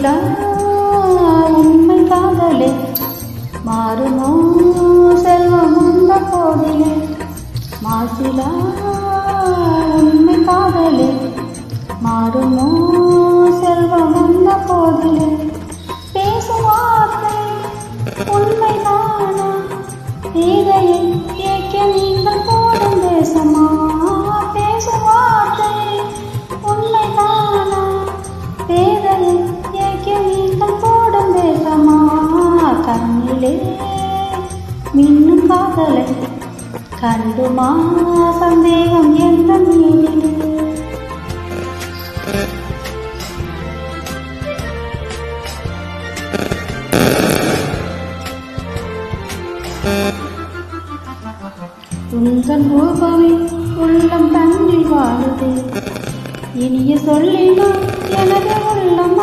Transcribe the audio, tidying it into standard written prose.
மாசிலா உண்மை காதலே மாறுமோ செல்வம் வந்த போதிலே மாசிலா உண்மை காதலே மாறுமோ செல்வம் வந்த போதிலே பேசும் வார்த்தை உண்மைதானா இதையை கேட்க நீங்கள் போடும் தேசமா பேசும் வார்த்தை உண்மைதானா பேதையை கேட்க நீங்கள் போடும் தேசமா கண்ணிலே மின்னும் காதலை கண்டுமா சந்தேகம் என்ற மீனிலே உங்கள் ரூபமே உள்ளம் தன்னில் வாழுதே இனிய சொல்லினால் எனது உள்ளம்